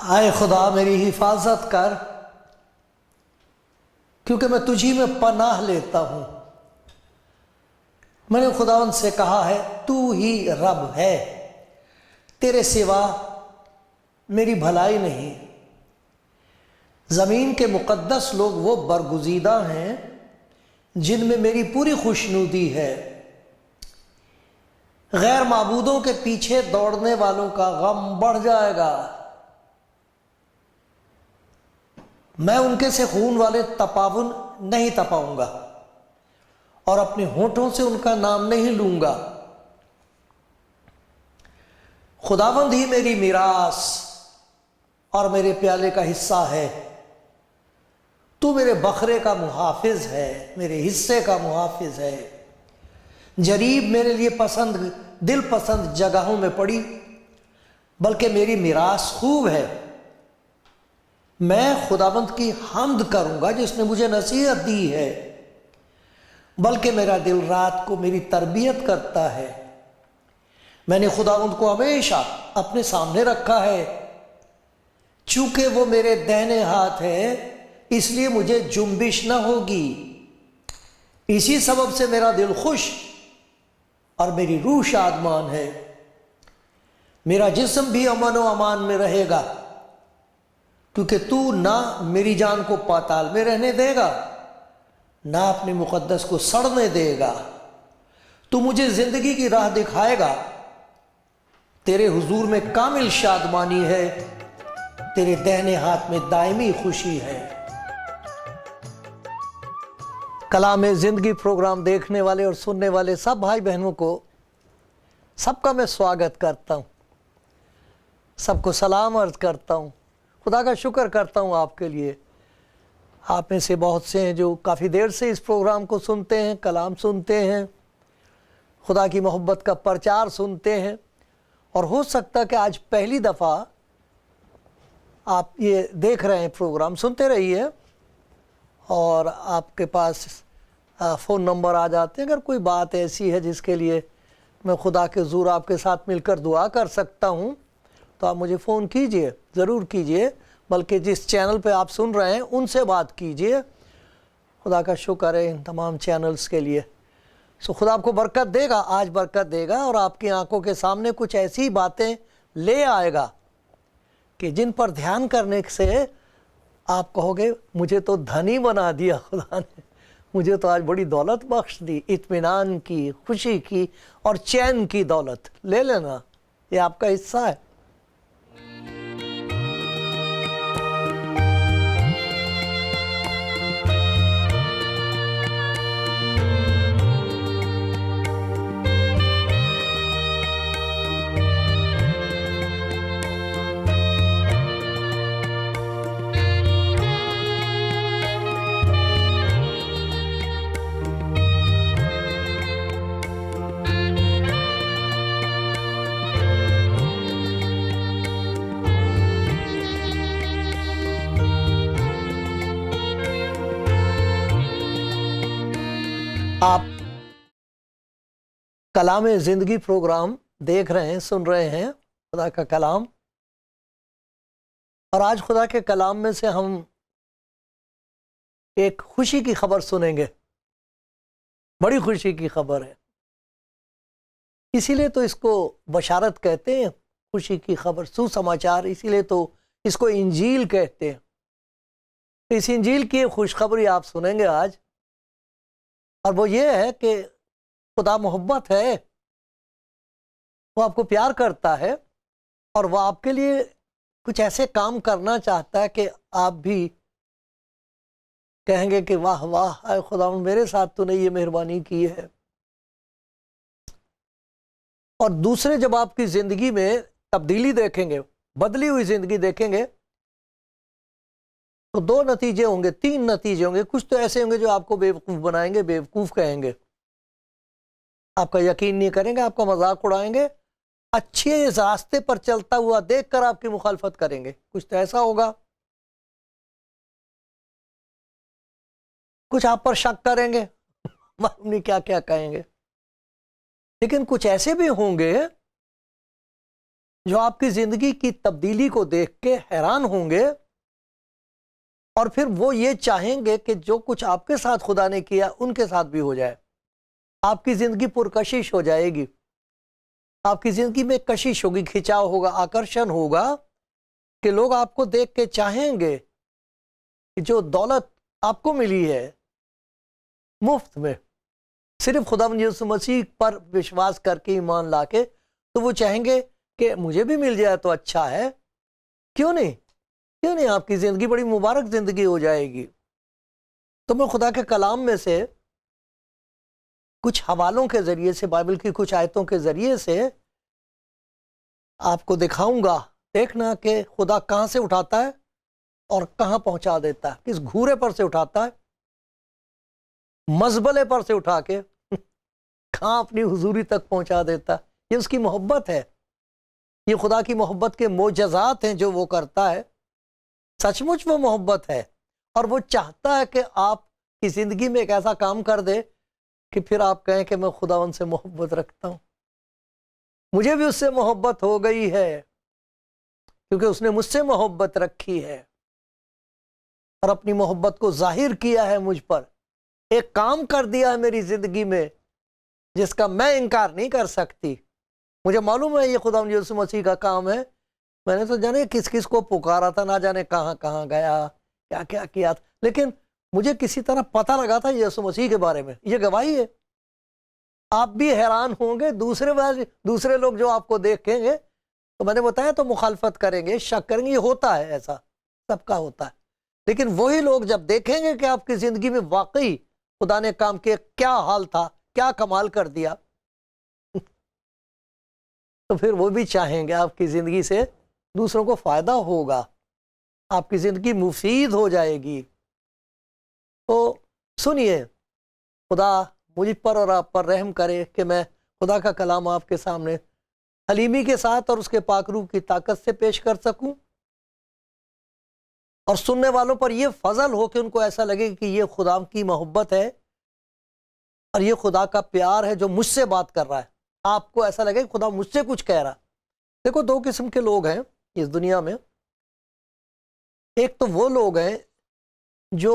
آئے خدا میری حفاظت کر، کیونکہ میں تجھی میں پناہ لیتا ہوں۔ میں نے خداوند سے کہا ہے تو ہی رب ہے، تیرے سوا میری بھلائی نہیں۔ زمین کے مقدس لوگ وہ برگزیدہ ہیں جن میں میری پوری خوشنودی ہے۔ غیر معبودوں کے پیچھے دوڑنے والوں کا غم بڑھ جائے گا۔ میں ان کے سے خون والے تپاون نہیں تپاؤں گا اور اپنے ہونٹوں سے ان کا نام نہیں لوں گا۔ خداوند ہی میری میراث اور میرے پیالے کا حصہ ہے۔ تو میرے بکھرے کا محافظ ہے، میرے حصے کا محافظ ہے۔ جریب میرے لیے دل پسند جگہوں میں پڑی، بلکہ میری میراث خوب ہے۔ میں خداوند کی حمد کروں گا جس نے مجھے نصیحت دی ہے، بلکہ میرا دل رات کو میری تربیت کرتا ہے۔ میں نے خداوند کو ہمیشہ اپنے سامنے رکھا ہے، چونکہ وہ میرے دائنے ہاتھ ہے، اس لیے مجھے جنبش نہ ہوگی۔ اسی سبب سے میرا دل خوش اور میری روح شادمان ہے۔ میرا جسم بھی امن و امان میں رہے گا، کیونکہ تو نہ میری جان کو پاتال میں رہنے دے گا، نہ اپنے مقدس کو سڑنے دے گا۔ تو مجھے زندگی کی راہ دکھائے گا۔ تیرے حضور میں کامل شادمانی ہے، تیرے دہنے ہاتھ میں دائمی خوشی ہے۔ کلام زندگی پروگرام دیکھنے والے اور سننے والے سب بھائی بہنوں کو سب کا میں سواگت کرتا ہوں، سب کو سلام عرض کرتا ہوں۔ خدا کا شکر کرتا ہوں آپ کے لیے۔ آپ میں سے بہت سے ہیں جو کافی دیر سے اس پروگرام کو سنتے ہیں، کلام سنتے ہیں، خدا کی محبت کا پرچار سنتے ہیں، اور ہو سکتا کہ آج پہلی دفعہ آپ یہ دیکھ رہے ہیں پروگرام۔ سنتے رہیے، اور آپ کے پاس فون نمبر آ جاتے ہیں۔ اگر کوئی بات ایسی ہے جس کے لیے میں خدا کے حضور آپ کے ساتھ مل کر دعا کر سکتا ہوں تو آپ مجھے فون کیجئے، ضرور کیجئے، بلکہ جس چینل پہ آپ سن رہے ہیں ان سے بات کیجئے۔ خدا کا شکر ہے ان تمام چینلز کے لیے۔ خدا آپ کو برکت دے گا، آج برکت دے گا، اور آپ کی آنکھوں کے سامنے کچھ ایسی باتیں لے آئے گا کہ جن پر دھیان کرنے سے آپ کہو گے مجھے تو دھنی بنا دیا خدا نے، مجھے تو آج بڑی دولت بخش دی، اطمینان کی، خوشی کی اور چین کی دولت۔ لے لینا، یہ آپ کا حصہ ہے۔ آپ کلام زندگی پروگرام دیکھ رہے ہیں، سن رہے ہیں خدا کا کلام، اور آج خدا کے کلام میں سے ہم ایک خوشی کی خبر سنیں گے۔ بڑی خوشی کی خبر ہے، اسی لیے تو اس کو بشارت کہتے ہیں، خوشی کی خبر، سماچار، اسی لیے تو اس کو انجیل کہتے ہیں۔ اس انجیل کی خوشخبری آپ سنیں گے آج، اور وہ یہ ہے کہ خدا محبت ہے، وہ آپ کو پیار کرتا ہے، اور وہ آپ کے لیے کچھ ایسے کام کرنا چاہتا ہے کہ آپ بھی کہیں گے کہ واہ واہ، اے خدا میرے ساتھ تو نے یہ مہربانی کی ہے۔ اور دوسرے جب آپ کی زندگی میں تبدیلی دیکھیں گے، بدلی ہوئی زندگی دیکھیں گے، تو دو نتیجے ہوں گے، تین نتیجے ہوں گے. کچھ تو ایسے ہوں گے جو آپ کو بیوقوف بنائیں گے، بیوقوف کہیں گے، آپ کا یقین نہیں کریں گے، آپ کا مذاق اڑائیں گے، اچھے راستے پر چلتا ہوا دیکھ کر آپ کی مخالفت کریں گے. کچھ تو ایسا ہوگا. کچھ آپ پر شک کریں گے، معلوم نہیں کیا کیا کہیں گے. لیکن کچھ ایسے بھی ہوں گے جو آپ کی زندگی کی تبدیلی کو دیکھ کے حیران ہوں گے، اور پھر وہ یہ چاہیں گے کہ جو کچھ آپ کے ساتھ خدا نے کیا ان کے ساتھ بھی ہو جائے. آپ کی زندگی پرکشش ہو جائے گی، آپ کی زندگی میں کشش ہوگی، کھچاؤ ہوگا، آکرشن ہوگا، کہ لوگ آپ کو دیکھ کے چاہیں گے کہ جو دولت آپ کو ملی ہے مفت میں، صرف خدا یسوع مسیح پر وشواس کر کے، ایمان لا کے، تو وہ چاہیں گے کہ مجھے بھی مل جائے تو اچھا ہے. کیوں نہیں؟ کیوں نہیں؟ آپ کی زندگی بڑی مبارک زندگی ہو جائے گی. تو میں خدا کے کلام میں سے کچھ حوالوں کے ذریعے سے، بائبل کی کچھ آیتوں کے ذریعے سے آپ کو دکھاؤں گا. دیکھنا کہ خدا کہاں سے اٹھاتا ہے اور کہاں پہنچا دیتا ہے. کس گھورے پر سے اٹھاتا ہے، مزبلے پر سے اٹھا کے کہاں اپنی حضوری تک پہنچا دیتا ہے. یہ اس کی محبت ہے، یہ خدا کی محبت کے معجزات ہیں جو وہ کرتا ہے. سچ مچ وہ محبت ہے، اور وہ چاہتا ہے کہ آپ کی زندگی میں ایک ایسا کام کر دے کہ پھر آپ کہیں کہ میں خداوند سے محبت رکھتا ہوں، مجھے بھی اس سے محبت ہو گئی ہے کیونکہ اس نے مجھ سے محبت رکھی ہے اور اپنی محبت کو ظاہر کیا ہے مجھ پر. ایک کام کر دیا ہے میری زندگی میں جس کا میں انکار نہیں کر سکتی. مجھے معلوم ہے یہ خداوند یسوع مسیح کا کام ہے. میں نے تو جانے کس کس کو پکارا تھا، نہ جانے کہاں کہاں گیا، کیا کیا کیا تھا، لیکن مجھے کسی طرح پتہ لگا تھا یسوع مسیح کے بارے میں. یہ گواہی ہے. آپ بھی حیران ہوں گے، دوسرے لوگ جو آپ کو دیکھیں گے تو میں نے بتایا تو مخالفت کریں گے، شک کریں گے. یہ ہوتا ہے، ایسا سب کا ہوتا ہے. لیکن وہی لوگ جب دیکھیں گے کہ آپ کی زندگی میں واقعی خدا نے کام کیا، کیا حال تھا، کیا کمال کر دیا، تو پھر وہ بھی چاہیں گے آپ کی زندگی سے دوسروں کو فائدہ ہوگا، آپ کی زندگی مفید ہو جائے گی. تو سنیے، خدا مجھ پر اور آپ پر رحم کرے کہ میں خدا کا کلام آپ کے سامنے حلیمی کے ساتھ اور اس کے پاک روح کی طاقت سے پیش کر سکوں، اور سننے والوں پر یہ فضل ہو کہ ان کو ایسا لگے کہ یہ خدا کی محبت ہے اور یہ خدا کا پیار ہے جو مجھ سے بات کر رہا ہے. آپ کو ایسا لگے کہ خدا مجھ سے کچھ کہہ رہا. دیکھو، دو قسم کے لوگ ہیں اس دنیا میں. ایک تو وہ لوگ ہیں جو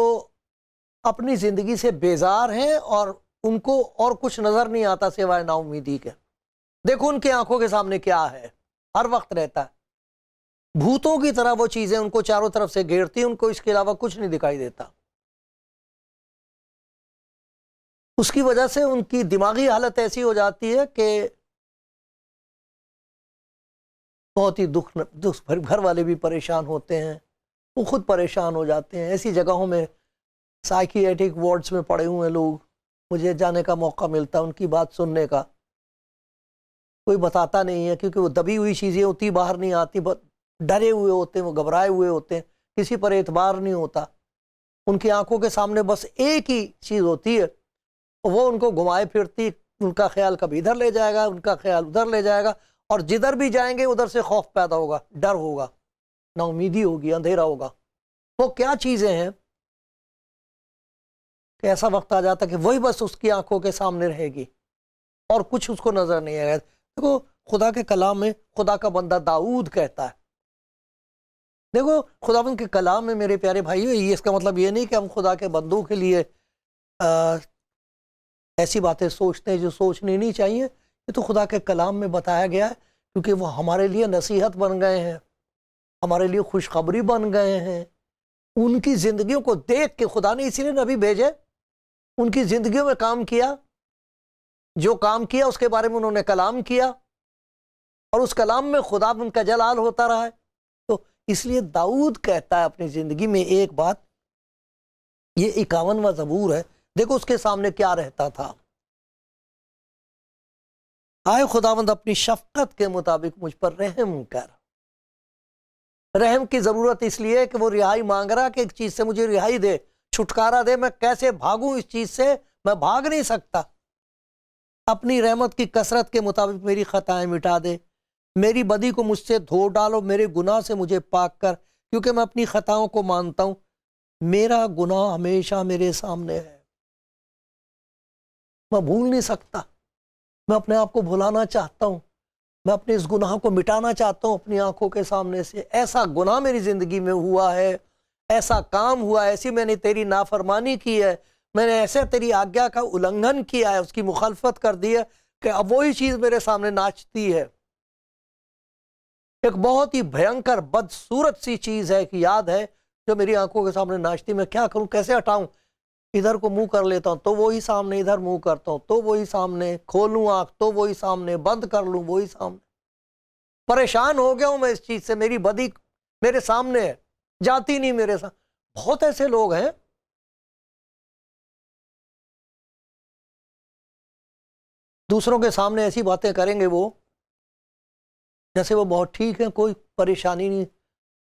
اپنی زندگی سے بیزار ہیں اور ان کو اور کچھ نظر نہیں آتا سوائے نا امیدی کے. دیکھو ان کی آنکھوں کے سامنے کیا ہے، ہر وقت رہتا ہے. بھوتوں کی طرح وہ چیزیں ان کو چاروں طرف سے گھیرتی، ان کو اس کے علاوہ کچھ نہیں دکھائی دیتا. اس کی وجہ سے ان کی دماغی حالت ایسی ہو جاتی ہے کہ بہت ہی دکھ گھر والے بھی پریشان ہوتے ہیں، وہ خود پریشان ہو جاتے ہیں. ایسی جگہوں میں سائیکیٹرک وارڈز میں پڑے ہوئے لوگ، مجھے جانے کا موقع ملتا ان کی بات سننے کا. کوئی بتاتا نہیں ہے کیونکہ وہ دبی ہوئی چیزیں ہوتی، باہر نہیں آتی، ڈرے ہوئے ہوتے ہیں، وہ گھبرائے ہوئے ہوتے ہیں، کسی پر اعتبار نہیں ہوتا. ان کی آنکھوں کے سامنے بس ایک ہی چیز ہوتی ہے، وہ ان کو گھمائے پھرتی. ان کا خیال کبھی ادھر لے جائے گا، ان کا خیال ادھر لے جائے گا، اور جدھر بھی جائیں گے ادھر سے خوف پیدا ہوگا، ڈر ہوگا، نا امیدی ہوگی، اندھیرا ہوگا. وہ کیا چیزیں ہیں کہ ایسا وقت آ جاتا کہ وہی بس اس کی آنکھوں کے سامنے رہے گی اور کچھ اس کو نظر نہیں آئے گا. دیکھو خدا کے کلام میں خدا کا بندہ داؤد کہتا ہے، دیکھو خداوند کے کلام میں میرے پیارے بھائیو، یہ اس کا مطلب یہ نہیں کہ ہم خدا کے بندوں کے لیے ایسی باتیں سوچتے ہیں جو سوچنی نہیں چاہیے. یہ تو خدا کے کلام میں بتایا گیا ہے کیونکہ وہ ہمارے لیے نصیحت بن گئے ہیں، ہمارے لیے خوشخبری بن گئے ہیں. ان کی زندگیوں کو دیکھ کے خدا نے اسی لیے نبی بھیجے، ان کی زندگیوں میں کام کیا، جو کام کیا اس کے بارے میں انہوں نے کلام کیا، اور اس کلام میں خدا ان کا جلال ہوتا رہا ہے. تو اس لیے داؤد کہتا ہے اپنی زندگی میں ایک بات، یہ 51واں زبور ہے. دیکھو اس کے سامنے کیا رہتا تھا، آئے خداوند اپنی شفقت کے مطابق مجھ پر رحم کر. رحم کی ضرورت اس لیے کہ وہ رہائی مانگ رہا کہ ایک چیز سے مجھے رہائی دے، چھٹکارا دے، میں کیسے بھاگوں اس چیز سے؟ میں بھاگ نہیں سکتا۔ اپنی رحمت کی کثرت کے مطابق میری خطائیں مٹا دے، میری بدی کو مجھ سے دھو ڈالو، میرے گناہ سے مجھے پاک کر، کیونکہ میں اپنی خطاؤں کو مانتا ہوں، میرا گناہ ہمیشہ میرے سامنے ہے، میں بھول نہیں سکتا، میں اپنے آپ کو بھلانا چاہتا ہوں، میں اپنے اس گناہ کو مٹانا چاہتا ہوں اپنی آنکھوں کے سامنے سے۔ ایسا گناہ میری زندگی میں ہوا ہے، ایسا کام ہوا ہے، ایسی میں نے تیری نافرمانی کی ہے، میں نے ایسے تیری آگیا کا النگھن کیا ہے، اس کی مخالفت کر دی ہے کہ اب وہی چیز میرے سامنے ناچتی ہے۔ ایک بہت ہی بھینکر بدصورت سی چیز ہے کہ یاد ہے جو میری آنکھوں کے سامنے ناچتی، میں کیا کروں، کیسے ہٹاؤں؟ ادھر کو منہ کر لیتا ہوں تو وہی سامنے، ادھر منہ کرتا ہوں تو وہی سامنے، کھولوں آنکھ تو وہی سامنے، بند کر لوں وہی سامنے۔ پریشان ہو گیا ہوں میں اس چیز سے، میری بدی میرے سامنے ہے، جاتی نہیں میرے سامنے۔ بہت ایسے لوگ ہیں دوسروں کے سامنے ایسی باتیں کریں گے وہ جیسے وہ بہت ٹھیک ہیں، کوئی پریشانی نہیں،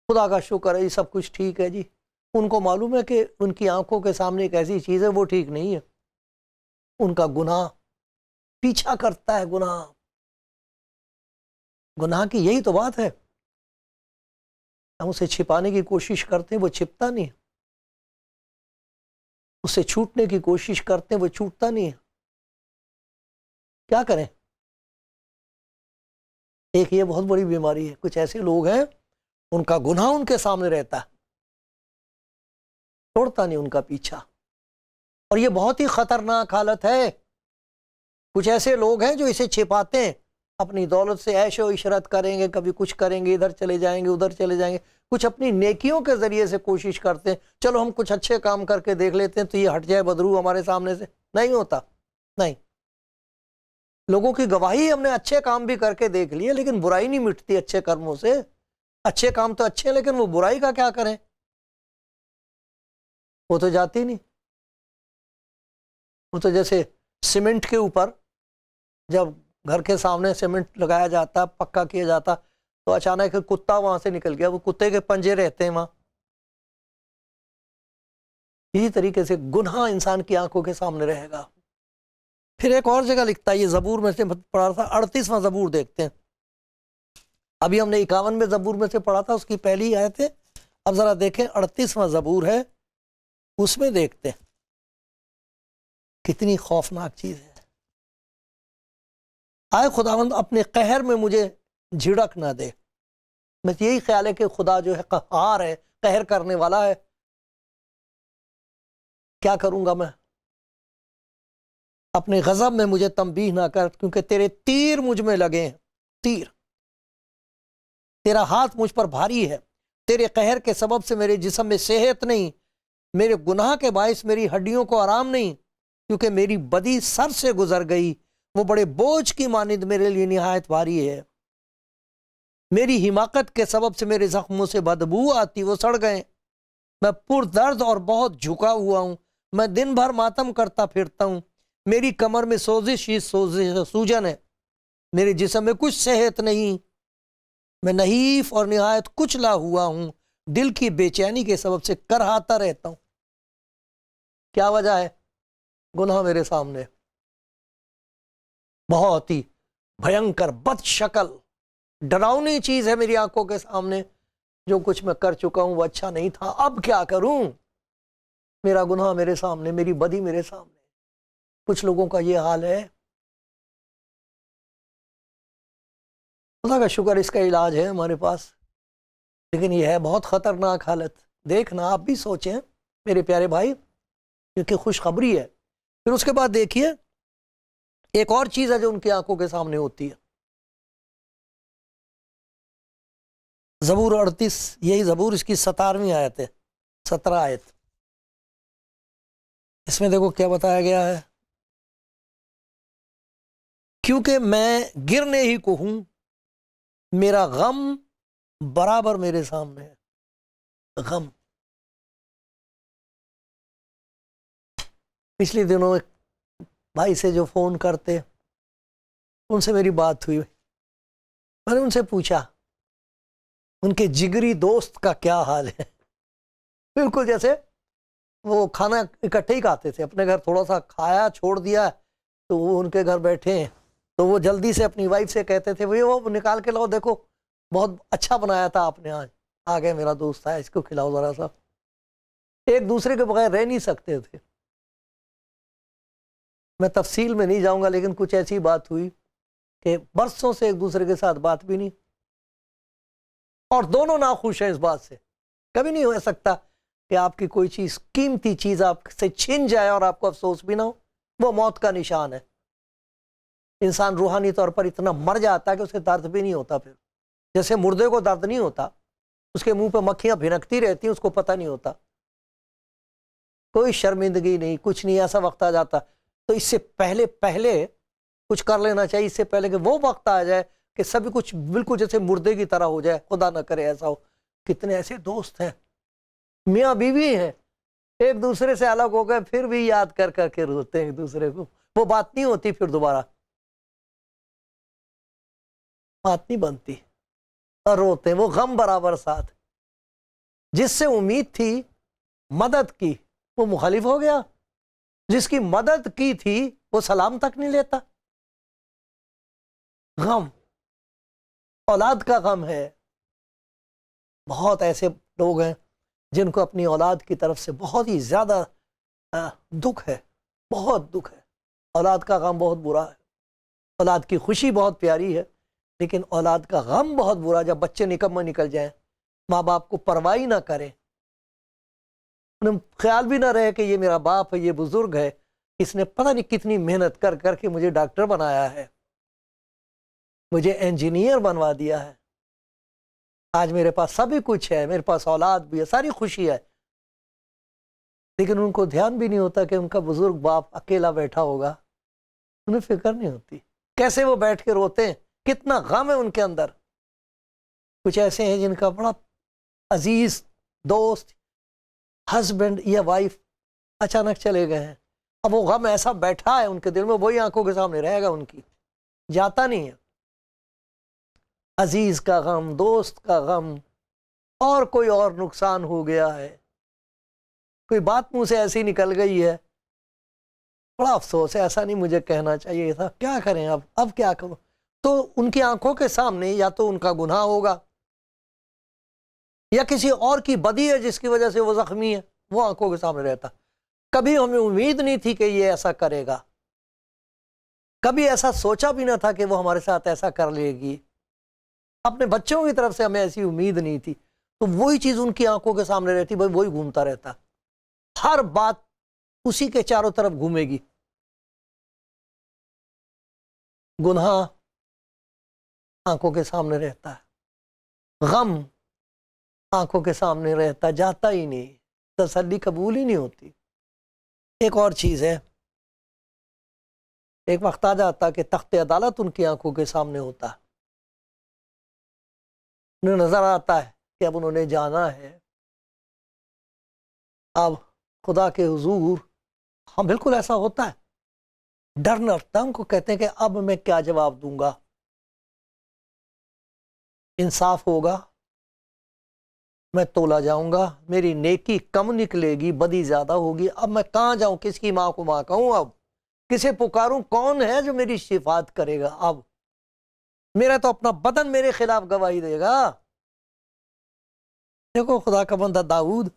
خدا کا شکر ہے، یہ سب کچھ ٹھیک ہے جی۔ ان کو معلوم ہے کہ ان کی آنکھوں کے سامنے ایک ایسی چیز ہے وہ ٹھیک نہیں ہے، ان کا گناہ پیچھا کرتا ہے، گناہ کی یہی تو بات ہے، ہم اسے چھپانے کی کوشش کرتے ہیں وہ چھپتا نہیں، اسے چھوٹنے کی کوشش کرتے ہیں وہ چھوٹتا نہیں ہے۔ کیا کریں؟ ایک یہ بہت بڑی بیماری ہے، کچھ ایسے لوگ ہیں ان کا گناہ ان کے سامنے رہتا ہے، چھوڑتا نہیں ان کا پیچھا، اور یہ بہت ہی خطرناک حالت ہے۔ کچھ ایسے لوگ ہیں جو اسے چھپاتے ہیں، اپنی دولت سے عیش و عشرت کریں گے، کبھی کچھ کریں گے، ادھر چلے جائیں گے ادھر چلے جائیں گے، کچھ اپنی نیکیوں کے ذریعے سے کوشش کرتے ہیں، چلو ہم کچھ اچھے کام کر کے دیکھ لیتے ہیں تو یہ ہٹ جائے بدرو ہمارے سامنے سے۔ نہیں ہوتا، نہیں۔ لوگوں کی گواہی ہم نے اچھے کام بھی کر کے دیکھ لیے، لیکن برائی نہیں مٹتی اچھے کرموں سے۔ اچھے کام تو اچھے ہیں لیکن وہ برائی کا کیا کریں؟ وہ تو جاتی نہیں۔ وہ تو جیسے سیمنٹ کے اوپر جب گھر کے سامنے سیمنٹ لگایا جاتا، پکا کیا جاتا، تو اچانک کتا وہاں سے نکل گیا، وہ کتے کے پنجے رہتے ہیں وہاں۔ اسی طریقے سے گناہ انسان کی آنکھوں کے سامنے رہے گا۔ پھر ایک اور جگہ لکھتا ہے، یہ زبور میں سے پڑھا تھا، 38واں زبور دیکھتے ہیں۔ ابھی ہم نے 51 زبور میں سے پڑھا تھا، اس کی پہلی آیت ہے، اب ذرا دیکھیں 38واں زبور ہے، اس میں دیکھتے ہیں کتنی خوفناک چیز ہے۔ آئے خداوند اپنے قہر میں مجھے جھڑک نہ دے۔ میں یہی خیال ہے کہ خدا جو ہے قہار ہے، قہر کرنے والا ہے۔ کیا کروں گا میں؟ اپنے غضب میں مجھے تنبیہ نہ کر، کیونکہ تیرے تیر مجھ میں لگے ہیں، تیر، تیرا ہاتھ مجھ پر بھاری ہے، تیرے قہر کے سبب سے میرے جسم میں صحت نہیں، میرے گناہ کے باعث میری ہڈیوں کو آرام نہیں، کیونکہ میری بدی سر سے گزر گئی، وہ بڑے بوجھ کی مانند میرے لیے نہایت بھاری ہے۔ میری حماقت کے سبب سے میرے زخموں سے بدبو آتی، وہ سڑ گئے۔ میں پر درد اور بہت جھکا ہوا ہوں، میں دن بھر ماتم کرتا پھرتا ہوں، میری کمر میں سوزش ہی سوجن ہے، میرے جسم میں کچھ صحت نہیں، میں نحیف اور نہایت کچلا ہوا ہوں، دل کی بے چینی کے سبب سے کرہاتا رہتا ہوں۔ کیا وجہ ہے؟ گناہ میرے سامنے، بہت ہی بھینکر بد شکل ڈراؤنی چیز ہے میری آنکھوں کے سامنے۔ جو کچھ میں کر چکا ہوں وہ اچھا نہیں تھا، اب کیا کروں؟ میرا گناہ میرے سامنے، میری بدی میرے سامنے۔ کچھ لوگوں کا یہ حال ہے۔ خدا کا شکر اس کا علاج ہے ہمارے پاس، لیکن یہ ہے بہت خطرناک حالت۔ دیکھنا آپ بھی سوچیں میرے پیارے بھائی، کیونکہ خوشخبری ہے۔ پھر اس کے بعد دیکھیے ایک اور چیز ہے جو ان کی آنکھوں کے سامنے ہوتی ہے۔ زبور 38، یہی زبور، اس کی 17ویں آیت ہے، 17 آیت۔ اس میں دیکھو کیا بتایا گیا ہے، کیونکہ میں گرنے ہی کو ہوں، میرا غم برابر میرے سامنے ہے۔ غم، پچھلے دنوں ایک بھائی سے جو فون کرتے، ان سے میری بات ہوئی، میں نے ان سے پوچھا ان کے جگری دوست کا کیا حال ہے، بالکل جیسے وہ کھانا اکٹھے ہی کھاتے تھے، اپنے گھر تھوڑا سا کھایا چھوڑ دیا تو وہ ان کے گھر بیٹھے ہیں تو وہ جلدی سے اپنی وائف سے کہتے تھے وہ نکال کے لاؤ، دیکھو بہت اچھا بنایا تھا آپ نے، آج آ گیا میرا دوست ہے، اس کو کھلاؤ ذرا سا۔ ایک دوسرے کے بغیر رہ نہیں سکتے تھے۔ میں تفصیل میں نہیں جاؤں گا، لیکن کچھ ایسی بات ہوئی کہ برسوں سے ایک دوسرے کے ساتھ بات بھی نہیں، اور دونوں ناخوش ہیں اس بات سے۔ کبھی نہیں ہو سکتا کہ آپ کی کوئی چیز، قیمتی چیز آپ سے چھن جائے اور آپ کو افسوس بھی نہ ہو، وہ موت کا نشان ہے۔ انسان روحانی طور پر اتنا مر جاتا ہے کہ اسے درد بھی نہیں ہوتا، پھر جیسے مردے کو درد نہیں ہوتا، اس کے منہ پہ مکھیاں بھنکتی رہتی ہیں، اس کو پتہ نہیں ہوتا، کوئی شرمندگی نہیں، کچھ نہیں، ایسا وقت آ جاتا۔ تو اس سے پہلے کچھ کر لینا چاہیے، اس سے پہلے کہ وہ وقت آ جائے کہ سب کچھ بالکل جیسے مردے کی طرح ہو جائے، خدا نہ کرے ایسا ہو۔ کتنے ایسے دوست ہیں، میاں بیوی ہیں، ایک دوسرے سے الگ ہو گئے پھر بھی یاد کر کر کے روتے ہیں ایک دوسرے کو، وہ بات نہیں ہوتی، پھر دوبارہ بات نہیں بنتی اور روتے ہیں، وہ غم برابر ساتھ۔ جس سے امید تھی مدد کی، وہ مخالف ہو گیا، جس کی مدد کی تھی وہ سلام تک نہیں لیتا۔ غم، اولاد کا غم ہے۔ بہت ایسے لوگ ہیں جن کو اپنی اولاد کی طرف سے بہت ہی زیادہ دکھ ہے، بہت دکھ ہے۔ اولاد کا غم بہت برا ہے۔ اولاد کی خوشی بہت پیاری ہے، لیکن اولاد کا غم بہت برا، جب بچے نکمے نکل جائیں، ماں باپ کو پرواہ نہ کریں، انہیں خیال بھی نہ رہے کہ یہ میرا باپ ہے، یہ بزرگ ہے، اس نے پتہ نہیں کتنی محنت کر کر کے مجھے ڈاکٹر بنایا ہے، مجھے انجینئر بنوا دیا ہے، آج میرے پاس سبھی کچھ ہے، میرے پاس اولاد بھی ہے، ساری خوشی ہے، لیکن ان کو دھیان بھی نہیں ہوتا کہ ان کا بزرگ باپ اکیلا بیٹھا ہوگا، انہیں فکر نہیں ہوتی۔ کیسے وہ بیٹھ کے روتے ہیں، کتنا غم ہے ان کے اندر۔ کچھ ایسے ہیں جن کا بڑا عزیز دوست، ہسبینڈ یا وائف اچانک چلے گئے ہیں، اب وہ غم ایسا بیٹھا ہے ان کے دل میں، وہی آنکھوں کے سامنے رہے گا، ان کی جاتا نہیں ہے۔ عزیز کا غم، دوست کا غم، اور کوئی اور نقصان ہو گیا ہے، کوئی بات منہ سے ایسی نکل گئی ہے، بڑا افسوس ہے، ایسا نہیں مجھے کہنا چاہیے تھا، کیا کریں اب کیا کروں؟ تو ان کی آنکھوں کے سامنے یا تو ان کا گناہ ہوگا یا کسی اور کی بدی ہے جس کی وجہ سے وہ زخمی ہے، وہ آنکھوں کے سامنے رہتا۔ کبھی ہمیں امید نہیں تھی کہ یہ ایسا کرے گا، کبھی ایسا سوچا بھی نہ تھا کہ وہ ہمارے ساتھ ایسا کر لے گی، اپنے بچوں کی طرف سے ہمیں ایسی امید نہیں تھی، تو وہی چیز ان کی آنکھوں کے سامنے رہتی، وہی گھومتا رہتا، ہر بات اسی کے چاروں طرف گھومے گی۔ گناہ آنکھوں کے سامنے رہتا ہے، غم آنکھوں کے سامنے رہتا، جاتا ہی نہیں، تسلی قبول ہی نہیں ہوتی۔ ایک اور چیز ہے، ایک وقت آ جاتا کہ تخت عدالت ان کی آنکھوں کے سامنے ہوتا، انہیں نظر آتا ہے کہ اب انہوں نے جانا ہے، اب خدا کے حضور، ہاں بالکل ایسا ہوتا ہے، ڈر نہ رکھتا، ان کو کہتے ہیں کہ اب میں کیا جواب دوں گا، انصاف ہوگا، میں تولا جاؤں گا، میری نیکی کم نکلے گی، بدی زیادہ ہوگی، اب میں کہاں جاؤں، کس کی ماں کو ماں کہوں، اب کسے پکاروں، کون ہے جو میری شفاعت کرے گا؟ اب میرا تو اپنا بدن میرے خلاف گواہی دے گا۔ دیکھو خدا کا بندہ داؤد،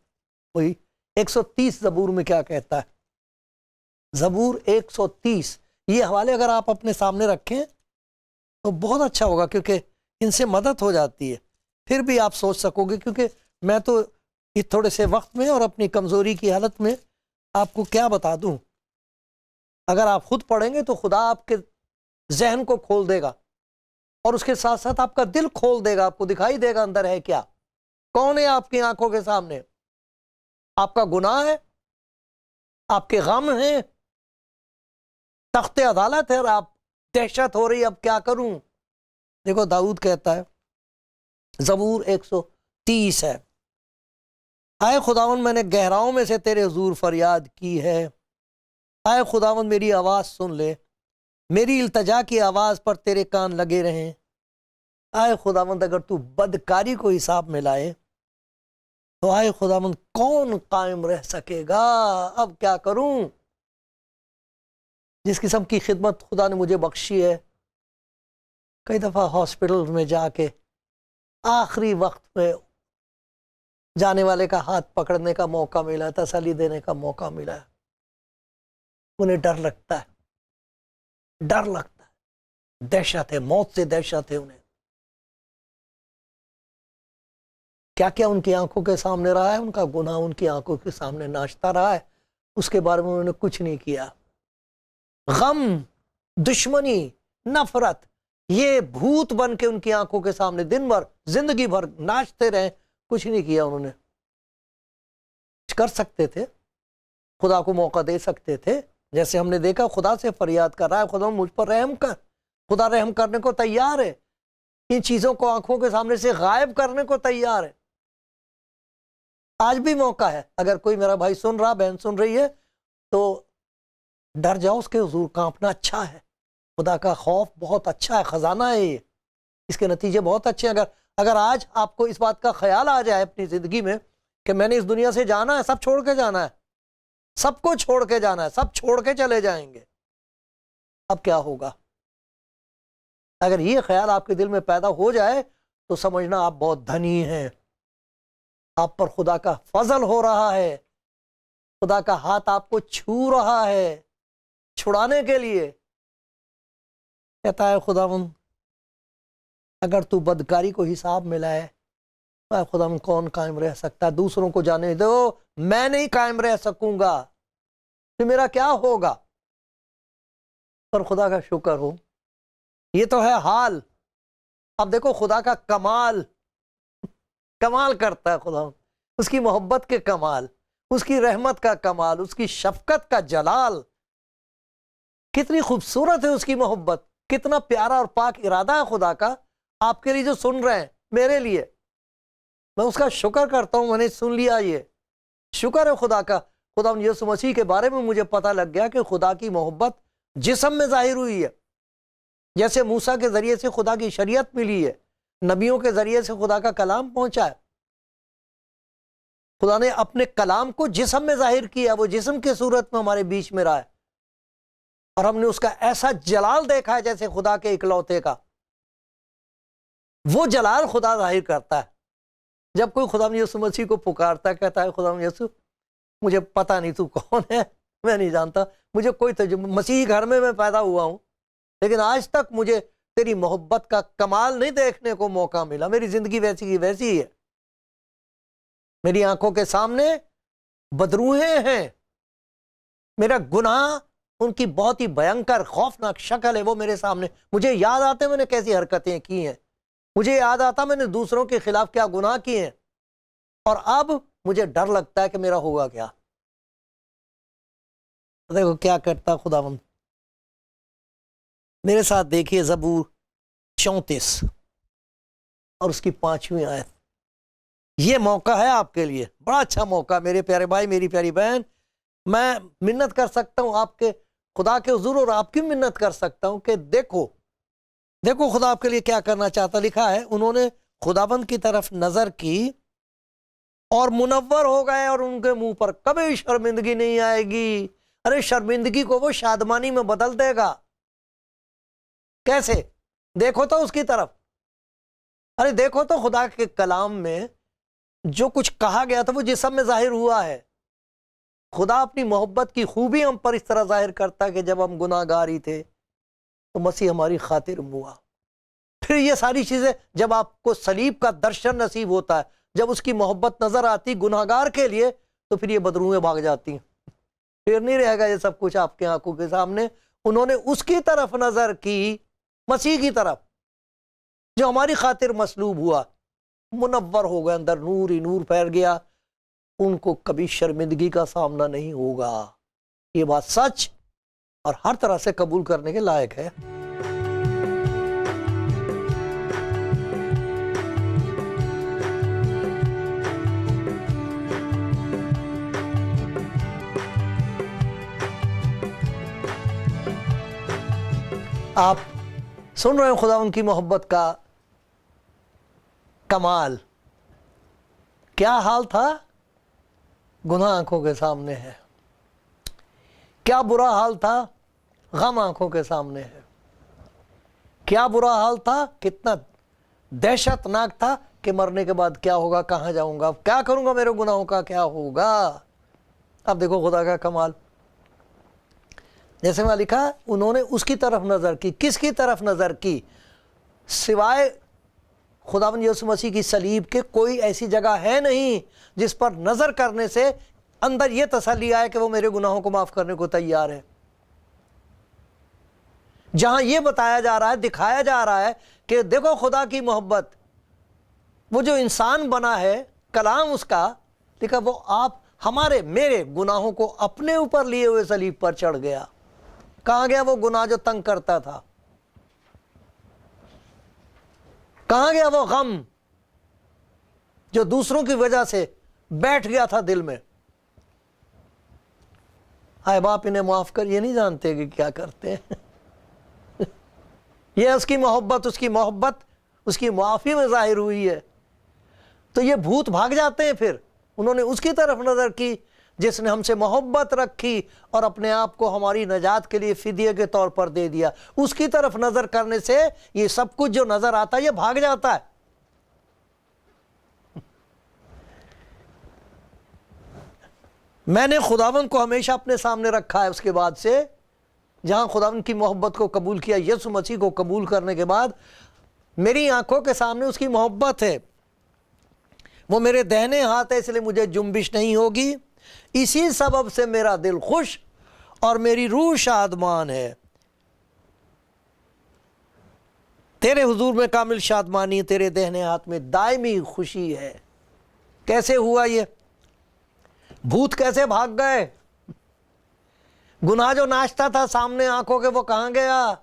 وہی 130 زبور میں کیا کہتا ہے، زبور 130، یہ حوالے اگر آپ اپنے سامنے رکھیں تو بہت اچھا ہوگا، کیونکہ ان سے مدد ہو جاتی ہے، پھر بھی آپ سوچ سکو گے، کیونکہ میں تو اس تھوڑے سے وقت میں اور اپنی کمزوری کی حالت میں آپ کو کیا بتا دوں، اگر آپ خود پڑھیں گے تو خدا آپ کے ذہن کو کھول دے گا، اور اس کے ساتھ ساتھ آپ کا دل کھول دے گا، آپ کو دکھائی دے گا اندر ہے کیا، کون ہے آپ کی آنکھوں کے سامنے، آپ کا گناہ ہے، آپ کے غم ہیں، تخت عدالت ہے، اور آپ دہشت ہو رہی، اب کیا کروں؟ دیکھو داؤد کہتا ہے، زبور 130 ہے، اے خداوند میں نے گہراؤں میں سے تیرے حضور فریاد کی ہے، اے خداوند میری آواز سن لے، میری التجا کی آواز پر تیرے کان لگے رہیں، آئے خداوند اگر تو بدکاری کو حساب میں لائے تو آئے خداوند کون قائم رہ سکے گا؟ اب کیا کروں؟ جس قسم کی خدمت خدا نے مجھے بخشی ہے، کئی دفعہ ہاسپٹل میں جا کے آخری وقت میں جانے والے کا ہاتھ پکڑنے کا موقع ملا، تسلی دینے کا موقع ملا، انہیں ڈر لگتا ہے، ڈر لگتا ہے، دہشت ہے، موت سے دہشت ہے انہیں۔ کیا کیا ان کی آنکھوں کے سامنے رہا ہے، ان کا گناہ ان کی آنکھوں کے سامنے ناشتا رہا ہے، اس کے بارے میں انہوں نے کچھ نہیں کیا۔ غم، دشمنی، نفرت، یہ بھوت بن کے ان کی آنکھوں کے سامنے دن بھر زندگی بھر ناچتے رہے، کچھ نہیں کیا انہوں نے۔ کچھ کر سکتے تھے، خدا کو موقع دے سکتے تھے، جیسے ہم نے دیکھا خدا سے فریاد کر رہا ہے، خدا مجھ پر رحم کر۔ خدا رحم کرنے کو تیار ہے، ان چیزوں کو آنکھوں کے سامنے سے غائب کرنے کو تیار ہے۔ آج بھی موقع ہے، اگر کوئی میرا بھائی سن رہا، بہن سن رہی ہے، تو ڈر جاؤ، اس کے حضور کانپنا اچھا ہے۔ خدا کا خوف بہت اچھا ہے، خزانہ ہے یہ، اس کے نتیجے بہت اچھے ہیں۔ اگر آج آپ کو اس بات کا خیال آ جائے اپنی زندگی میں کہ میں نے اس دنیا سے جانا ہے، سب چھوڑ کے جانا ہے، سب کو چھوڑ کے جانا ہے، سب چھوڑ کے چلے جائیں گے، اب کیا ہوگا؟ اگر یہ خیال آپ کے دل میں پیدا ہو جائے تو سمجھنا آپ بہت دھنی ہیں، آپ پر خدا کا فضل ہو رہا ہے، خدا کا ہاتھ آپ کو چھو رہا ہے چھڑانے کے لیے۔ کہتا ہے خداوند اگر تو بدکاری کو حساب میں لائے، خداوند کون قائم رہ سکتا ہے؟ دوسروں کو جانے دو، میں نہیں قائم رہ سکوں گا، تو میرا کیا ہوگا؟ پر خدا کا شکر ہو، یہ تو ہے حال۔ اب دیکھو خدا کا کمال، کمال کرتا ہے خدا، اس کی محبت کے کمال، اس کی رحمت کا کمال، اس کی شفقت کا جلال، کتنی خوبصورت ہے اس کی محبت، کتنا پیارا اور پاک ارادہ ہے خدا کا آپ کے لیے جو سن رہے ہیں، میرے لیے۔ میں اس کا شکر کرتا ہوں، میں نے سن لیا، یہ شکر ہے خدا کا۔ خدا یسوع مسیح کے بارے میں مجھے پتہ لگ گیا کہ خدا کی محبت جسم میں ظاہر ہوئی ہے، جیسے موسیٰ کے ذریعے سے خدا کی شریعت ملی ہے، نبیوں کے ذریعے سے خدا کا کلام پہنچا ہے، خدا نے اپنے کلام کو جسم میں ظاہر کیا، وہ جسم کی صورت میں ہمارے بیچ میں رہا ہے، اور ہم نے اس کا ایسا جلال دیکھا ہے جیسے خدا کے اکلوتے کا۔ وہ جلال خدا ظاہر کرتا ہے جب کوئی خدا یسوع مسیح کو پکارتا ہے، کہتا ہے خدا یسوع مجھے پتہ نہیں تو کون ہے، میں نہیں جانتا، مجھے کوئی تجربہ، مسیحی گھر میں پیدا ہوا ہوں، لیکن آج تک مجھے تیری محبت کا کمال نہیں دیکھنے کو موقع ملا، میری زندگی ویسی کی ویسی ہی ہے، میری آنکھوں کے سامنے بدروہیں ہیں، میرا گناہ ان کی بہت ہی بھینکر خوفناک شکل ہے، وہ میرے سامنے، مجھے یاد آتے میں نے کیسی حرکتیں کی ہیں، مجھے یاد آتا میں نے دوسروں کے خلاف کیا گناہ کیے ہیں، اور اب مجھے ڈر لگتا ہے کہ میرا ہوگا کیا۔ دیکھو کیا کرتا خداوند، میرے ساتھ دیکھیے زبور 34 اور اس کی 5ویں آیت۔ یہ موقع ہے آپ کے لیے، بڑا اچھا موقع، میرے پیارے بھائی، میری پیاری بہن، میں منت کر سکتا ہوں آپ کے خدا کے حضور، اور آپ کی منت کر سکتا ہوں کہ دیکھو خدا آپ کے لیے کیا کرنا چاہتا۔ لکھا ہے انہوں نے خداوند کی طرف نظر کی اور منور ہو گئے، اور ان کے منہ پر کبھی شرمندگی نہیں آئے گی۔ ارے شرمندگی کو وہ شادمانی میں بدل دے گا، کیسے؟ دیکھو تو اس کی طرف، ارے دیکھو تو خدا کے کلام میں جو کچھ کہا گیا تھا وہ جسم میں ظاہر ہوا ہے۔ خدا اپنی محبت کی خوبی ہم پر اس طرح ظاہر کرتا ہے کہ جب ہم گناہ گار ہی تھے تو مسیح ہماری خاطر ہوا۔ پھر یہ ساری چیزیں جب آپ کو صلیب کا درشن نصیب ہوتا ہے، جب اس کی محبت نظر آتی گناہ گار کے لیے، تو پھر یہ بدروہیں بھاگ جاتی ہیں، پھر نہیں رہے گا یہ سب کچھ آپ کے آنکھوں کے سامنے۔ انہوں نے اس کی طرف نظر کی، مسیح کی طرف جو ہماری خاطر مصلوب ہوا، منور ہو گئے، اندر نور ہی نور پھیل گیا، ان کو کبھی شرمندگی کا سامنا نہیں ہوگا۔ یہ بات سچ اور ہر طرح سے قبول کرنے کے لائق ہے۔ آپ سن رہے ہیں خدا ان کی محبت کا کمال. کیا حال تھا؟ گناہ آنکھوں کے سامنے ہے. کیا برا حال تھا؟ غم آنکھوں کے سامنے ہے. کیا برا حال تھا؟ کتنا دہشت ناک تھا کہ مرنے کے بعد کیا ہوگا، کہاں جاؤں گا، کیا کروں گا، میرے گناہوں کا کیا ہوگا. اب دیکھو خدا کا کمال. جیسے میں لکھا، انہوں نے اس کی طرف نظر کی. کس کی طرف نظر کی؟ سوائے خداوند یسوع مسیح کی صلیب کے کوئی ایسی جگہ ہے نہیں جس پر نظر کرنے سے اندر یہ تسلی آئے کہ وہ میرے گناہوں کو معاف کرنے کو تیار ہے. جہاں یہ بتایا جا رہا ہے، دکھایا جا رہا ہے کہ دیکھو خدا کی محبت، وہ جو انسان بنا ہے، کلام اس کا لکھا، وہ آپ ہمارے میرے گناہوں کو اپنے اوپر لیے ہوئے صلیب پر چڑھ گیا. کہاں گیا وہ گناہ جو تنگ کرتا تھا؟ کہاں گیا وہ غم جو دوسروں کی وجہ سے بیٹھ گیا تھا دل میں؟ آئے باپ انہیں معاف کر، یہ نہیں جانتے کہ کیا کرتے ہیں. یہ اس کی محبت اس کی معافی میں ظاہر ہوئی ہے. تو یہ بھوت بھاگ جاتے ہیں. پھر انہوں نے اس کی طرف نظر کی جس نے ہم سے محبت رکھی اور اپنے آپ کو ہماری نجات کے لیے فدیے کے طور پر دے دیا. اس کی طرف نظر کرنے سے یہ سب کچھ جو نظر آتا ہے یہ بھاگ جاتا ہے. میں نے خداوند کو ہمیشہ اپنے سامنے رکھا ہے. اس کے بعد سے جہاں خداوند کی محبت کو قبول کیا، یسوع مسیح کو قبول کرنے کے بعد میری آنکھوں کے سامنے اس کی محبت ہے. وہ میرے دہنے ہاتھ ہے، اس لیے مجھے جنبش نہیں ہوگی. اسی سبب سے میرا دل خوش اور میری روح شادمان ہے. تیرے حضور میں کامل شادمانی، تیرے دہنے ہاتھ میں دائمی خوشی ہے. کیسے ہوا یہ؟ بھوت کیسے بھاگ گئے؟ گناہ جو ناشتا تھا سامنے آنکھوں کے، وہ کہاں گیا؟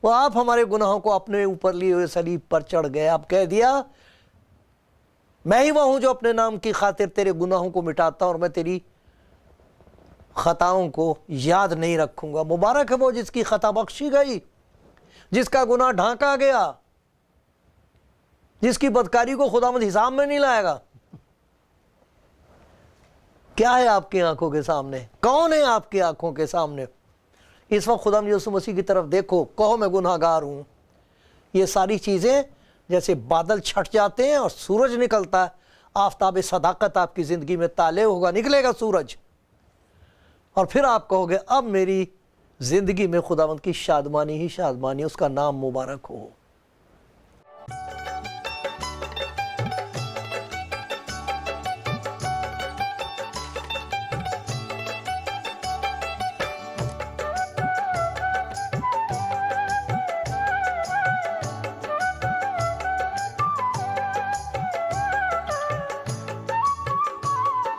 وہ آپ ہمارے گناہوں کو اپنے اوپر لیے ہوئے صلیب پر چڑھ گئے. آپ کہہ دیا میں ہی وہ ہوں جو اپنے نام کی خاطر تیرے گناہوں کو مٹاتا اور میں تیری خطاؤں کو یاد نہیں رکھوں گا. مبارک ہے وہ جس کی خطا بخشی گئی، جس کا گناہ ڈھانکا گیا، جس کی بدکاری کو خداوند حساب میں نہیں لائے گا. کیا ہے آپ کی آنکھوں کے سامنے؟ کون ہے آپ کی آنکھوں کے سامنے؟ اس وقت خداوند یسوع مسیح کی طرف دیکھو، کہو میں گناہ گار ہوں. یہ ساری چیزیں جیسے بادل چھٹ جاتے ہیں اور سورج نکلتا ہے، آفتاب صداقت آپ کی زندگی میں طالع ہوگا، نکلے گا سورج، اور پھر آپ کہو گے اب میری زندگی میں خداوند کی شادمانی ہی شادمانی، اس کا نام مبارک ہو.